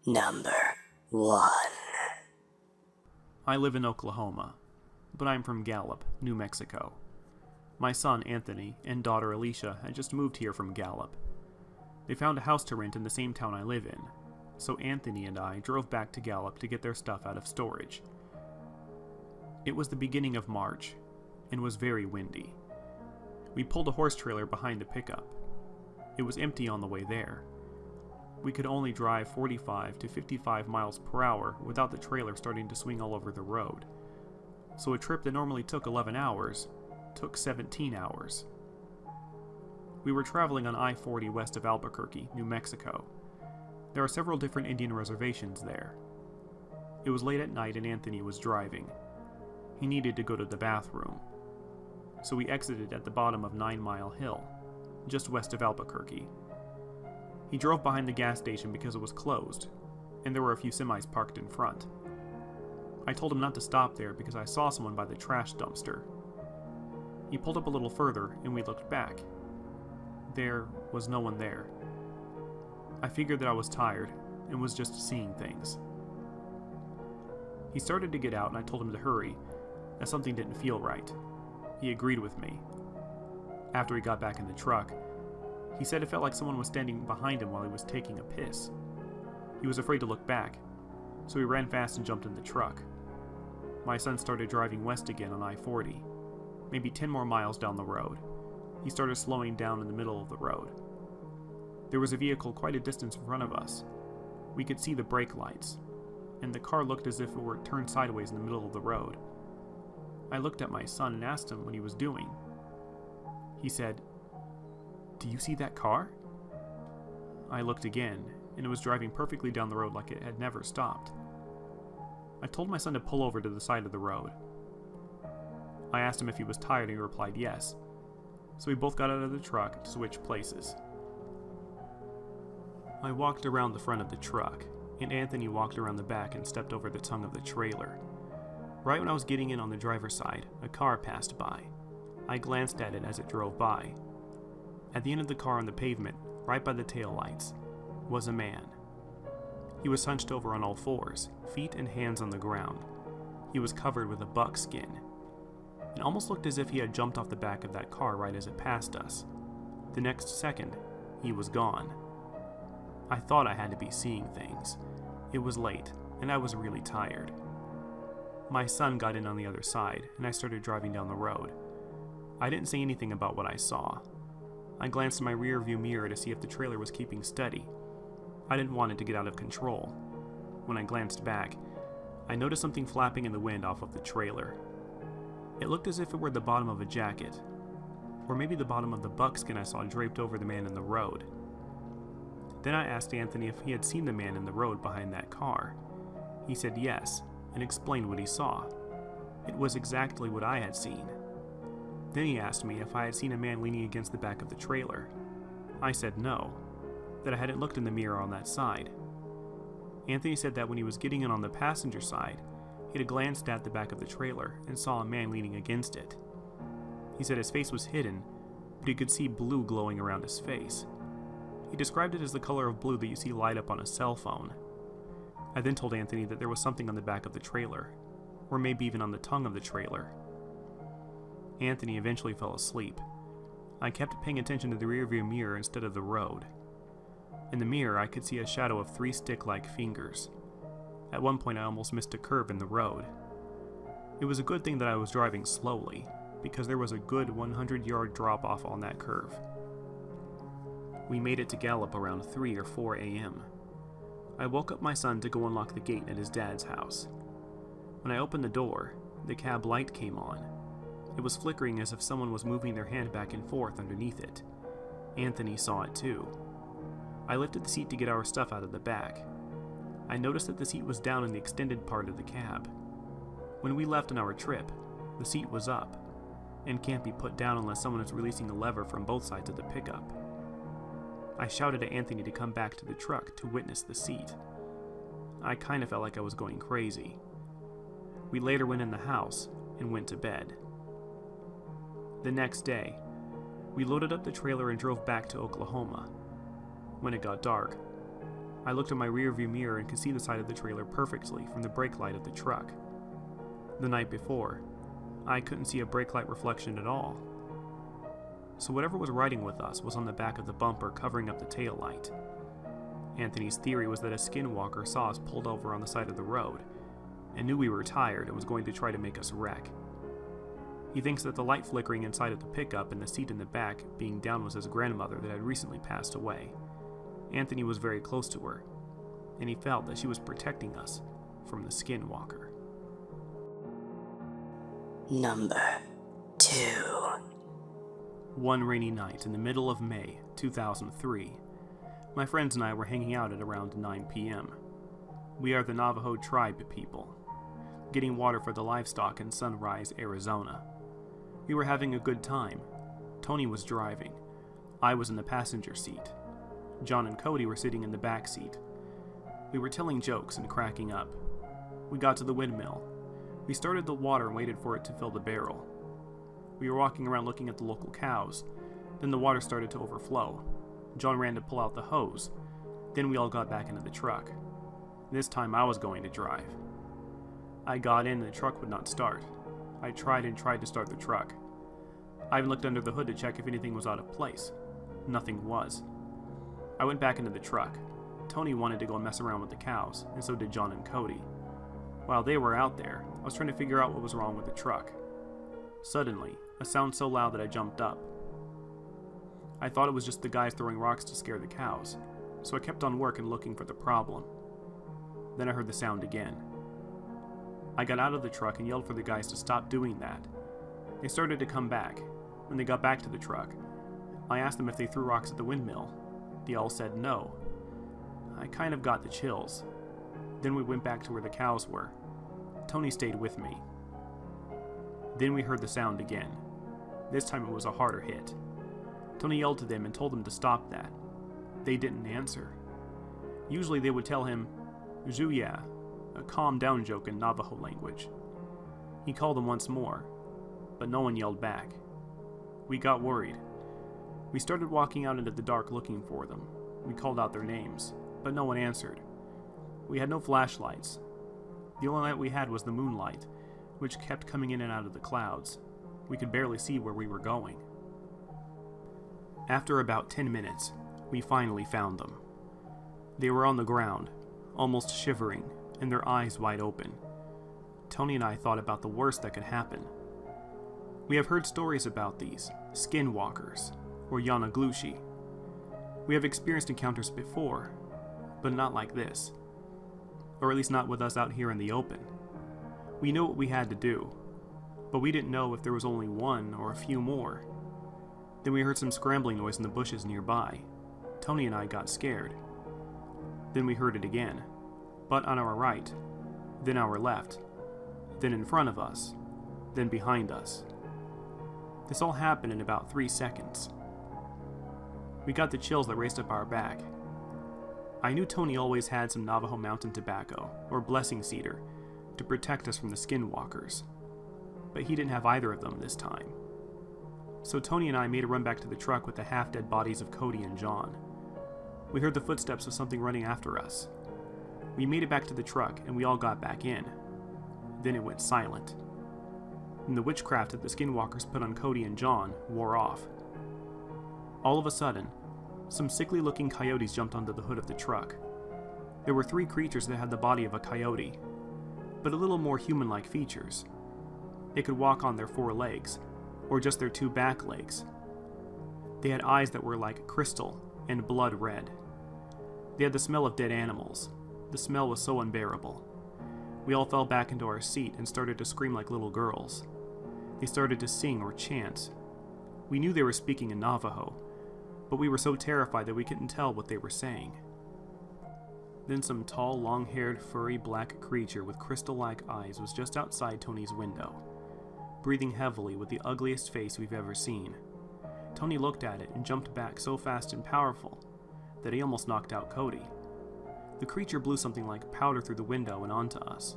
Number 1. I live in Oklahoma, but I'm from Gallup, New Mexico. My son, Anthony, and daughter, Alicia, had just moved here from Gallup. They found a house to rent in the same town I live in, so Anthony and I drove back to Gallup to get their stuff out of storage. It was the beginning of March, and was very windy. We pulled a horse trailer behind a pickup. It was empty on the way there. We could only drive 45 to 55 miles per hour without the trailer starting to swing all over the road. So a trip that normally took 11 hours took 17 hours. We were traveling on I-40 west of Albuquerque, New Mexico. There are several different Indian reservations there. It was late at night and Anthony was driving. He needed to go to the bathroom. So we exited at the bottom of 9 Mile Hill, just west of Albuquerque. He drove behind the gas station because it was closed, and there were a few semis parked in front. I told him not to stop there because I saw someone by the trash dumpster. He pulled up a little further, and we looked back. There was no one there. I figured that I was tired, and was just seeing things. He started to get out, and I told him to hurry, as something didn't feel right. He agreed with me. After he got back in the truck, he said it felt like someone was standing behind him while he was taking a piss. He was afraid to look back, so he ran fast and jumped in the truck. My son started driving west again on I-40, maybe 10 more miles down the road. He started slowing down in the middle of the road. There was a vehicle quite a distance in front of us. We could see the brake lights, and the car looked as if it were turned sideways in the middle of the road. I looked at my son and asked him what he was doing. He said, "Do you see that car?" I looked again, and it was driving perfectly down the road like it had never stopped. I told my son to pull over to the side of the road. I asked him if he was tired, and he replied yes. So we both got out of the truck to switch places. I walked around the front of the truck, and Anthony walked around the back and stepped over the tongue of the trailer. Right when I was getting in on the driver's side, a car passed by. I glanced at it as it drove by. At the end of the car on the pavement, right by the taillights, was a man. He was hunched over on all fours, feet and hands on the ground. He was covered with a buckskin. It almost looked as if he had jumped off the back of that car right as it passed us. The next second, he was gone. I thought I had to be seeing things. It was late, and I was really tired. My son got in on the other side, and I started driving down the road. I didn't say anything about what I saw. I glanced in my rearview mirror to see if the trailer was keeping steady. I didn't want it to get out of control. When I glanced back, I noticed something flapping in the wind off of the trailer. It looked as if it were the bottom of a jacket, or maybe the bottom of the buckskin I saw draped over the man in the road. Then I asked Anthony if he had seen the man in the road behind that car. He said yes, and explained what he saw. It was exactly what I had seen. Then he asked me if I had seen a man leaning against the back of the trailer. I said no, that I hadn't looked in the mirror on that side. Anthony said that when he was getting in on the passenger side, he had glanced at the back of the trailer and saw a man leaning against it. He said his face was hidden, but he could see blue glowing around his face. He described it as the color of blue that you see light up on a cell phone. I then told Anthony that there was something on the back of the trailer, or maybe even on the tongue of the trailer. Anthony eventually fell asleep. I kept paying attention to the rearview mirror instead of the road. In the mirror, I could see a shadow of 3 stick-like fingers. At one point, I almost missed a curve in the road. It was a good thing that I was driving slowly, because there was a good 100-yard drop-off on that curve. We made it to Gallup around 3 or 4 a.m. I woke up my son to go unlock the gate at his dad's house. When I opened the door, the cab light came on. It was flickering as if someone was moving their hand back and forth underneath it. Anthony saw it too. I lifted the seat to get our stuff out of the back. I noticed that the seat was down in the extended part of the cab. When we left on our trip, the seat was up, and can't be put down unless someone is releasing a lever from both sides of the pickup. I shouted at Anthony to come back to the truck to witness the seat. I kinda felt like I was going crazy. We later went in the house and went to bed. The next day, we loaded up the trailer and drove back to Oklahoma. When it got dark, I looked in my rearview mirror and could see the side of the trailer perfectly from the brake light of the truck. The night before, I couldn't see a brake light reflection at all. So whatever was riding with us was on the back of the bumper covering up the tail light. Anthony's theory was that a skinwalker saw us pulled over on the side of the road and knew we were tired and was going to try to make us wreck. He thinks that the light flickering inside of the pickup and the seat in the back being down was his grandmother that had recently passed away. Anthony was very close to her, and he felt that she was protecting us from the Skinwalker. Number 2. One rainy night in the middle of May 2003, my friends and I were hanging out at around 9 p.m. We are the Navajo tribe people, getting water for the livestock in Sunrise, Arizona. We were having a good time. Tony was driving. I was in the passenger seat. John and Cody were sitting in the back seat. We were telling jokes and cracking up. We got to the windmill. We started the water and waited for it to fill the barrel. We were walking around looking at the local cows. Then the water started to overflow. John ran to pull out the hose. Then we all got back into the truck. This time I was going to drive. I got in and the truck would not start. I tried to start the truck. I even looked under the hood to check if anything was out of place. Nothing was. I went back into the truck. Tony wanted to go and mess around with the cows, and so did John and Cody. While they were out there, I was trying to figure out what was wrong with the truck. Suddenly, a sound so loud that I jumped up. I thought it was just the guys throwing rocks to scare the cows, so I kept on working looking for the problem. Then I heard the sound again. I got out of the truck and yelled for the guys to stop doing that. They started to come back. When they got back to the truck, I asked them if they threw rocks at the windmill. They all said no. I kind of got the chills. Then we went back to where the cows were. Tony stayed with me. Then we heard the sound again. This time it was a harder hit. Tony yelled to them and told them to stop that. They didn't answer. Usually they would tell him, "Juya," a calm down joke in Navajo language. He called them once more, but no one yelled back. We got worried. We started walking out into the dark looking for them. We called out their names, but no one answered. We had no flashlights. The only light we had was the moonlight, which kept coming in and out of the clouds. We could barely see where we were going. After about 10 minutes, we finally found them. They were on the ground, almost shivering, and their eyes wide open. Tony and I thought about the worst that could happen. We have heard stories about these, Skinwalkers, or Yanaglushi. We have experienced encounters before, but not like this. Or at least not with us out here in the open. We knew what we had to do, but we didn't know if there was only one or a few more. Then we heard some scrambling noise in the bushes nearby. Tony and I got scared. Then we heard it again, but on our right, then our left, then in front of us, then behind us. This all happened in about 3 seconds. We got the chills that raced up our back. I knew Tony always had some Navajo mountain tobacco, or blessing cedar, to protect us from the Skinwalkers, but he didn't have either of them this time. So Tony and I made a run back to the truck with the half-dead bodies of Cody and John. We heard the footsteps of something running after us. We made it back to the truck and we all got back in. Then it went silent. And the witchcraft that the Skinwalkers put on Cody and John wore off. All of a sudden, some sickly-looking coyotes jumped onto the hood of the truck. There were 3 creatures that had the body of a coyote, but a little more human-like features. They could walk on their 4 legs, or just their 2 back legs. They had eyes that were like crystal and blood red. They had the smell of dead animals. The smell was so unbearable. We all fell back into our seat and started to scream like little girls. They started to sing or chant. We knew they were speaking in Navajo, but we were so terrified that we couldn't tell what they were saying. Then some tall, long-haired, furry black creature with crystal-like eyes was just outside Tony's window, breathing heavily with the ugliest face we've ever seen. Tony looked at it and jumped back so fast and powerful that he almost knocked out Cody. The creature blew something like powder through the window and onto us.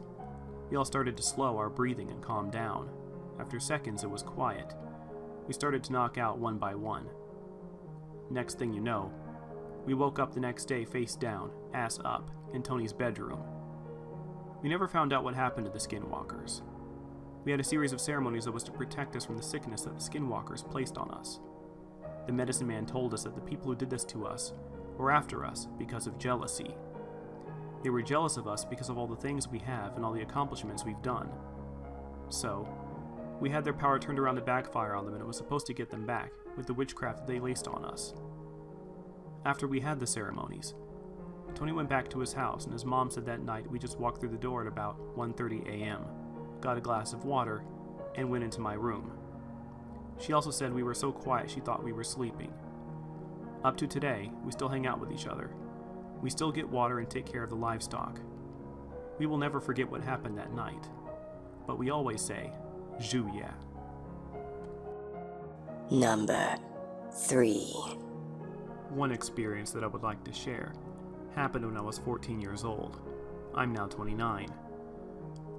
We all started to slow our breathing and calm down. After seconds, it was quiet. We started to knock out one by one. Next thing you know, We woke up the next day face down, ass up, in Tony's bedroom. We never found out what happened to the Skinwalkers. We had a series of ceremonies that was to protect us from the sickness that the Skinwalkers placed on us. The medicine man told us that the people who did this to us were after us because of jealousy. They were jealous of us because of all the things we have and all the accomplishments we've done. So, we had their power turned around to backfire on them, and it was supposed to get them back with the witchcraft that they laced on us. After we had the ceremonies, Tony went back to his house, and his mom said that night we just walked through the door at about 1:30 a.m., got a glass of water, and went into my room. She also said we were so quiet she thought we were sleeping. Up to today, we still hang out with each other. We still get water and take care of the livestock. We will never forget what happened that night, but we always say, Juya. Number 3. One experience that I would like to share happened when I was 14 years old. I'm now 29.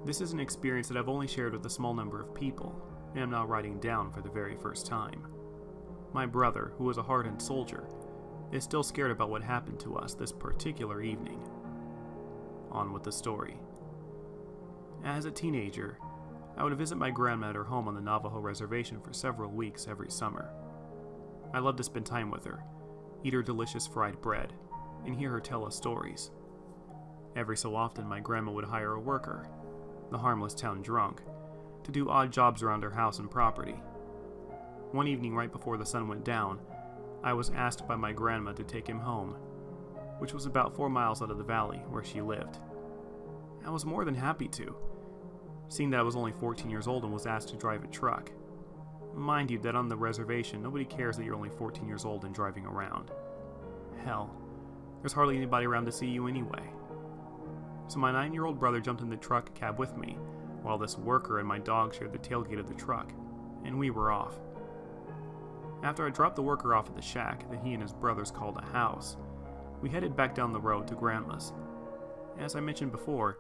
This is an experience that I've only shared with a small number of people, and I'm now writing down for the very first time. My brother, who was a hardened soldier, is still scared about what happened to us this particular evening. On with the story. As a teenager, I would visit my grandma at her home on the Navajo reservation for several weeks every summer. I loved to spend time with her, eat her delicious fried bread, and hear her tell us stories. Every so often, my grandma would hire a worker, the harmless town drunk, to do odd jobs around her house and property. One evening right before the sun went down, I was asked by my grandma to take him home, which was about 4 miles out of the valley where she lived. I was more than happy to, seeing that I was only 14 years old and was asked to drive a truck. Mind you that on the reservation, nobody cares that you're only 14 years old and driving around. Hell, there's hardly anybody around to see you anyway. So my 9-year-old brother jumped in the truck cab with me, while this worker and my dog shared the tailgate of the truck, and we were off. After I dropped the worker off at the shack that he and his brothers called a house, we headed back down the road to Grandma's. As I mentioned before,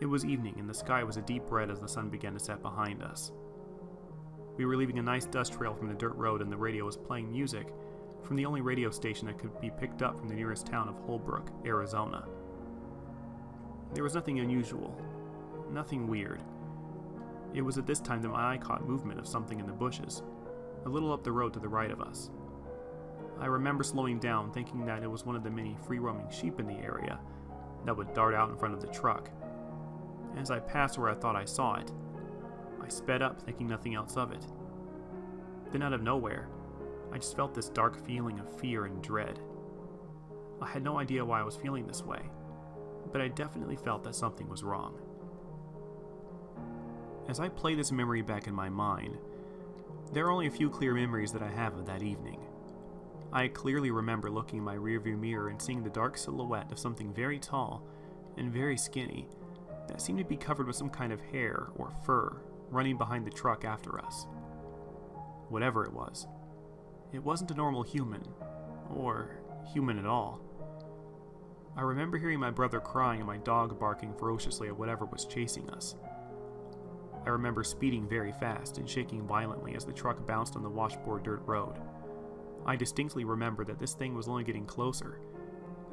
it was evening and the sky was a deep red as the sun began to set behind us. We were leaving a nice dust trail from the dirt road, and the radio was playing music from the only radio station that could be picked up from the nearest town of Holbrook, Arizona. There was nothing unusual, nothing weird. It was at this time that my eye caught movement of something in the bushes, a little up the road to the right of us. I remember slowing down, thinking that it was one of the many free-roaming sheep in the area that would dart out in front of the truck. As I passed where I thought I saw it, I sped up, thinking nothing else of it. Then out of nowhere, I just felt this dark feeling of fear and dread. I had no idea why I was feeling this way, but I definitely felt that something was wrong. As I play this memory back in my mind, there are only a few clear memories that I have of that evening. I clearly remember looking in my rearview mirror and seeing the dark silhouette of something very tall and very skinny that seemed to be covered with some kind of hair or fur running behind the truck after us. Whatever it wasn't a normal human, or human at all. I remember hearing my brother crying and my dog barking ferociously at whatever was chasing us. I remember speeding very fast and shaking violently as the truck bounced on the washboard dirt road. I distinctly remember that this thing was only getting closer,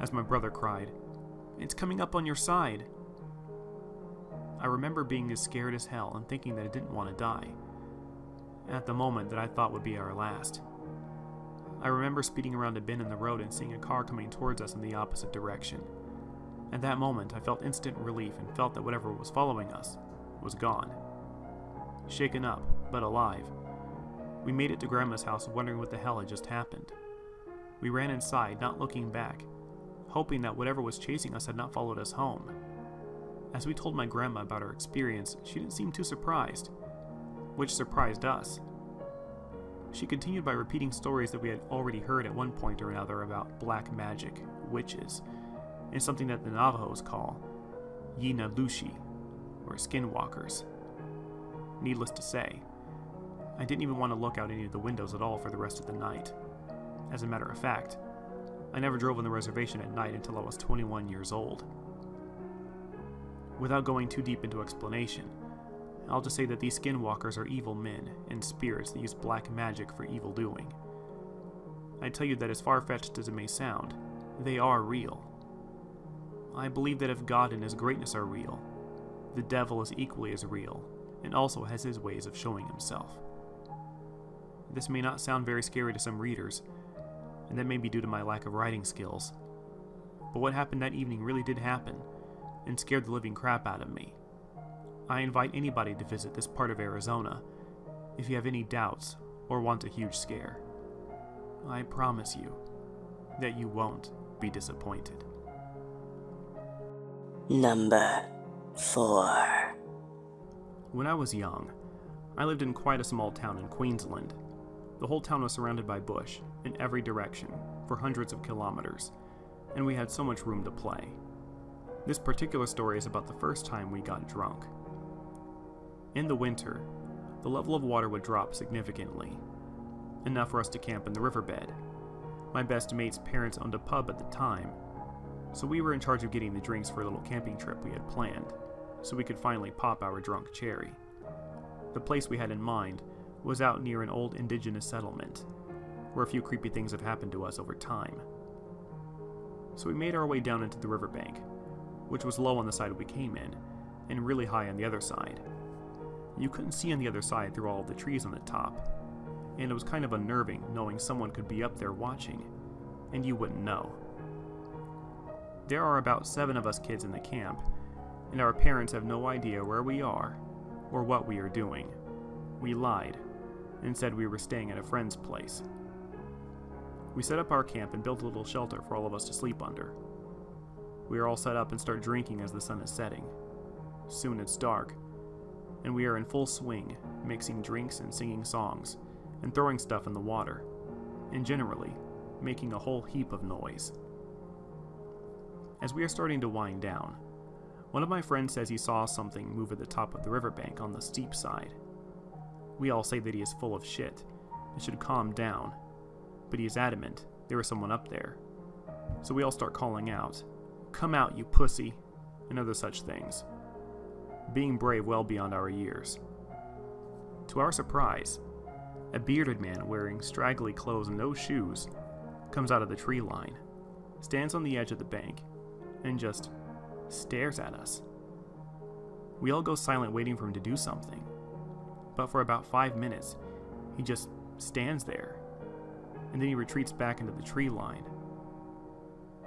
as my brother cried, "It's coming up on your side!" I remember being as scared as hell and thinking that I didn't want to die, at the moment that I thought would be our last. I remember speeding around a bend in the road and seeing a car coming towards us in the opposite direction. At that moment, I felt instant relief and felt that whatever was following us was gone. Shaken up, but alive, we made it to Grandma's house wondering what the hell had just happened. We ran inside, not looking back, hoping that whatever was chasing us had not followed us home. As we told my grandma about our experience, she didn't seem too surprised, which surprised us. She continued by repeating stories that we had already heard at one point or another about black magic, witches, and something that the Navajos call Yinalushi, or Skinwalkers. Needless to say, I didn't even want to look out any of the windows at all for the rest of the night. As a matter of fact, I never drove on the reservation at night until I was 21 years old. Without going too deep into explanation, I'll just say that these Skinwalkers are evil men and spirits that use black magic for evil doing. I tell you that as far-fetched as it may sound, They are real. I believe that if God and His greatness are real, the devil is equally as real and also has his ways of showing himself. This may not sound very scary to some readers, and that may be due to my lack of writing skills, but what happened that evening really did happen and scared the living crap out of me. I invite anybody to visit this part of Arizona if you have any doubts or want a huge scare. I promise you that you won't be disappointed. Number 4. When I was young, I lived in quite a small town in Queensland. The whole town was surrounded by bush in every direction for hundreds of kilometers, and we had so much room to play. This particular story is about the first time we got drunk. In the winter, the level of water would drop significantly, enough for us to camp in the riverbed. My best mate's parents owned a pub at the time, so we were in charge of getting the drinks for a little camping trip we had planned, so we could finally pop our drunk cherry. The place we had in mind was out near an old indigenous settlement, where a few creepy things have happened to us over time. So we made our way down into the riverbank, which was low on the side we came in, and really high on the other side. You couldn't see on the other side through all of the trees on the top, and it was kind of unnerving knowing someone could be up there watching, and you wouldn't know. There are about 7 of us kids in the camp, and our parents have no idea where we are or what we are doing. We lied and said we were staying at a friend's place. We set up our camp and built a little shelter for all of us to sleep under. We are all set up and start drinking as the sun is setting. Soon it's dark, and we are in full swing, mixing drinks and singing songs, and throwing stuff in the water, and generally making a whole heap of noise. As we are starting to wind down, one of my friends says he saw something move at the top of the riverbank on the steep side. We all say that he is full of shit and should calm down, but he is adamant there was someone up there. So we all start calling out, "Come out, you pussy," and other such things, being brave well beyond our years. To our surprise, a bearded man wearing straggly clothes and no shoes comes out of the tree line, stands on the edge of the bank, and just stares at us. We all go silent waiting for him to do something, but for about 5 minutes, he just stands there, and then he retreats back into the tree line.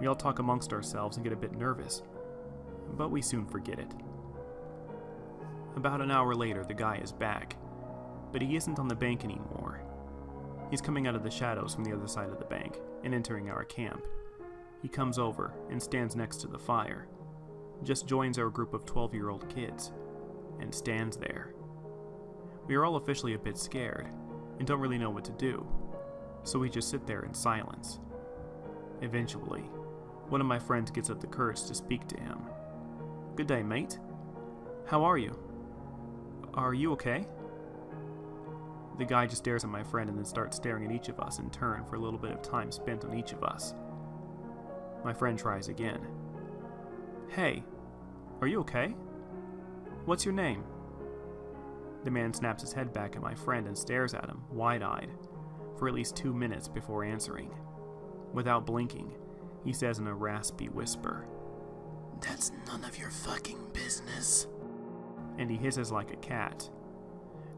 We all talk amongst ourselves and get a bit nervous, but we soon forget it. About an hour later, the guy is back, but he isn't on the bank anymore. He's coming out of the shadows from the other side of the bank and entering our camp. He comes over and stands next to the fire, just joins our group of 12-year-old kids, and stands there. We are all officially a bit scared and don't really know what to do, so we just sit there in silence. Eventually, one of my friends gets up the courage to speak to him. "Good day, mate. How are you? Are you okay?" The guy just stares at my friend and then starts staring at each of us in turn for a little bit of time spent on each of us. My friend tries again. "Hey, are you okay? What's your name?" The man snaps his head back at my friend and stares at him, wide-eyed, for at least 2 minutes before answering. Without blinking, he says in a raspy whisper, "That's none of your fucking business." And he hisses like a cat.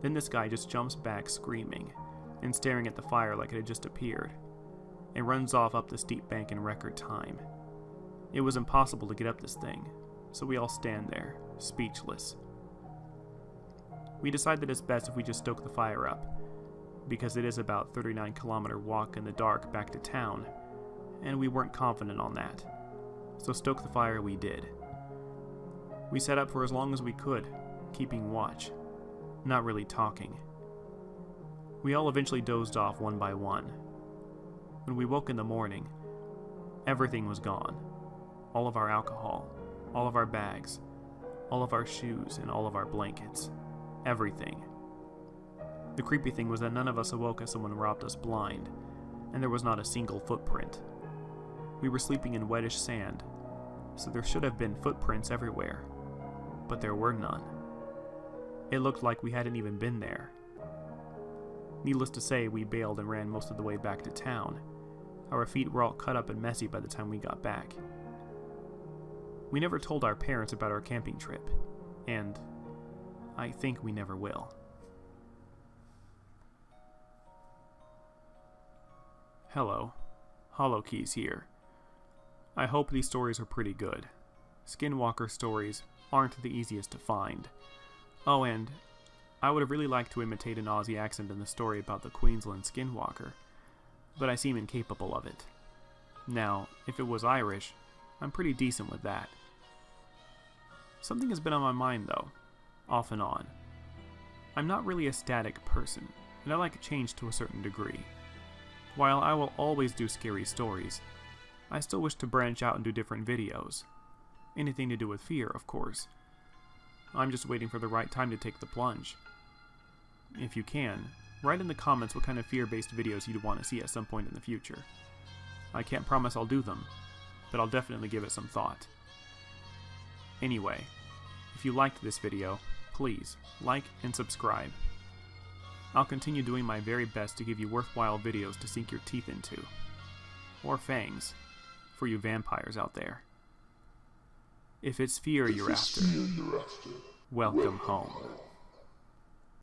Then this guy just jumps back screaming and staring at the fire like it had just appeared, and runs off up the steep bank in record time. It was impossible to get up this thing, so we all stand there, speechless. We decide that it's best if we just stoke the fire up, because it is about 39-kilometer walk in the dark back to town, and we weren't confident on that. So stoke the fire we did. We sat up for as long as we could, keeping watch, not really talking. We all eventually dozed off one by one. When we woke in the morning, everything was gone. All of our alcohol, all of our bags, all of our shoes, and all of our blankets. Everything. The creepy thing was that none of us awoke as someone robbed us blind, and there was not a single footprint. We were sleeping in wettish sand, so there should have been footprints everywhere, but there were none. It looked like we hadn't even been there. Needless to say, we bailed and ran most of the way back to town, Our feet were all cut up and messy by the time we got back. We never told our parents about our camping trip, and I think we never will. Hello, Hollowkeez here. I hope these stories are pretty good. Skinwalker stories aren't the easiest to find. Oh, and I would have really liked to imitate an Aussie accent in the story about the Queensland Skinwalker, but I seem incapable of it. Now, if it was Irish, I'm pretty decent with that. Something has been on my mind though, off and on. I'm not really a static person, and I like change to a certain degree. While I will always do scary stories, I still wish to branch out and do different videos. Anything to do with fear, of course. I'm just waiting for the right time to take the plunge. If you can, write in the comments what kind of fear-based videos you'd want to see at some point in the future. I can't promise I'll do them, but I'll definitely give it some thought. Anyway, if you liked this video, please like and subscribe. I'll continue doing my very best to give you worthwhile videos to sink your teeth into. Or fangs, for you vampires out there. If it's fear you're after, welcome home.